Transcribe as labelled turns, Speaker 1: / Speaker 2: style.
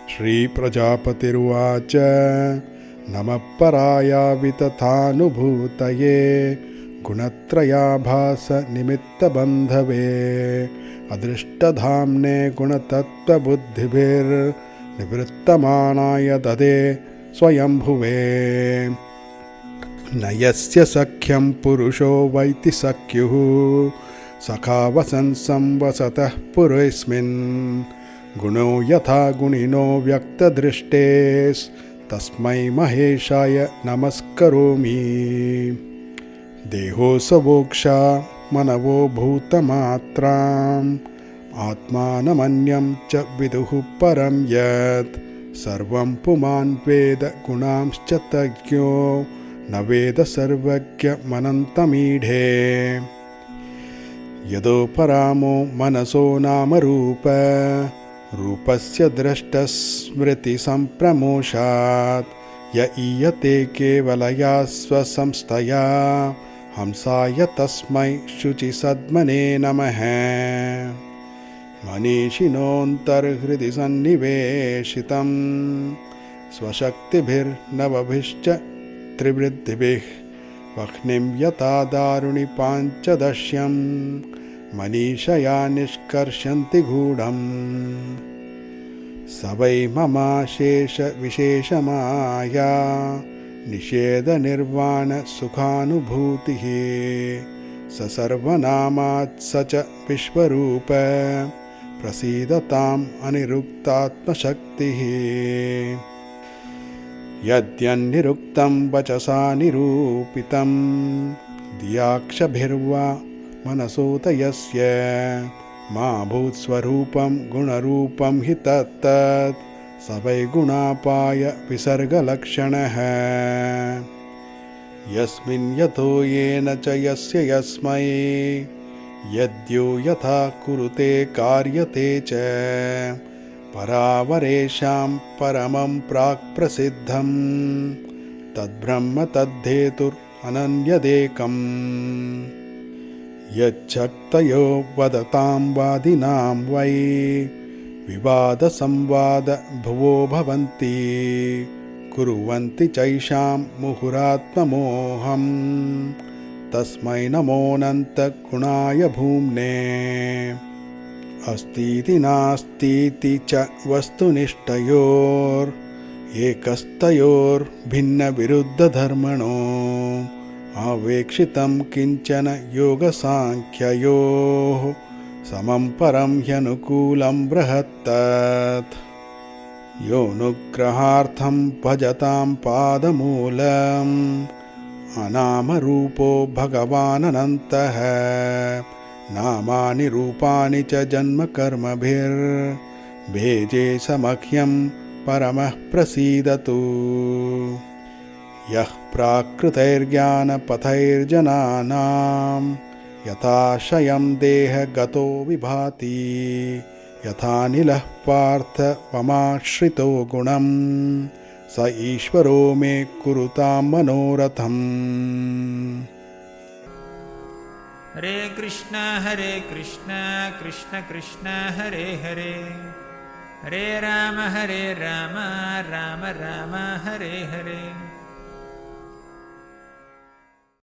Speaker 1: श्रीप्रजापतिरुवाच नमः परायावितथानुभूतये गुणत्रयाभासनिमित्तबन्धवे अदृष्टधाम्ने गुणतत्त्वबुद्धिभिर्निवृत्तमानाय ददे स्वयंभुवे न यस्य सख्यं पुरुषो वैति सख्युः सखा वसन् संवसतः पुरेऽस्मिन् गुणो यथा गुणिनो व्यक्तदृष्टेस्तस्मै महेशाय नमस्करोमि देहोऽसवोक्षा मनवो भूतमात्राम् आत्मानमन्यं च विदुः परं यत् सर्वं पुमान् वेद गुणांश्च तज्ञो न वेद सर्वज्ञमनन्तमीढे यदोपरामो मनसो नाम रूपस्य द्रष्टस्मृतिसम्प्रमोषात् य ईयते केवलया स्वसंस्थया हंसाय तस्मै शुचिसद्मने नमः मनीषिणोऽन्तर्हृदि सन्निवेशितं स्वशक्तिभिर्नवभिश्च त्रिवृद्धिभिः वह्निं यथा दारुणि पाञ्चदश्यं मनीषया निष्कर्षन्ति गूढम् स वै ममाशेषविशेषमाया निषेधनिर्वाणसुखानुभूतिः स सर्वनामात् स च विश्वरूप प्रसीदताम् अनिरुक्तात्मशक्तिः यद्यन्निरुक्तं वचसा निरूपितं दियाक्षभिर्वा मनसोत यस्य मा भूत्स्वरूपं गुणरूपं हि तत्तत् स वै गुणापाय विसर्गलक्षणः यस्मिन् यतो येन च यस्य यस्मै यद्यो यथा कुरुते कार्यते च परावरेषां परमं प्राक्प्रसिद्धं तद्ब्रह्म तद्धेतुरनन्यदेकम् यच्छक्तयो वदतां वादिनां वै विवादसंवादभुवो भवन्ति कुर्वन्ति चैषां मुहुरात्ममोहं तस्मै नमोऽनन्तगुणाय भूम्ने अस्तीति नास्तीति च वस्तुनिष्ठयोरेकस्तयोर्भिन्नविरुद्धधर्मणो अवेक्षितं किञ्चन योगसाङ्ख्ययोः समं परं ह्यनुकूलं बृहत्तत् योऽनुग्रहार्थं भजतां पादमूलम् अनामरूपो भगवानन्तः नामानि रूपाणि च जन्मकर्मभिर्भेजे समह्यं परमः प्रसीदतु यः प्राकृतैर्ज्ञानपथैर्जनानां यथाशयं देहगतो विभाति यथानिलः पार्थ ममाश्रितो गुणं स ईश्वरो मे कुरुतां मनोरथम्।
Speaker 2: हरे कृष्ण कृष्ण कृष्ण हरे हरे हरे राम राम राम हरे हरे।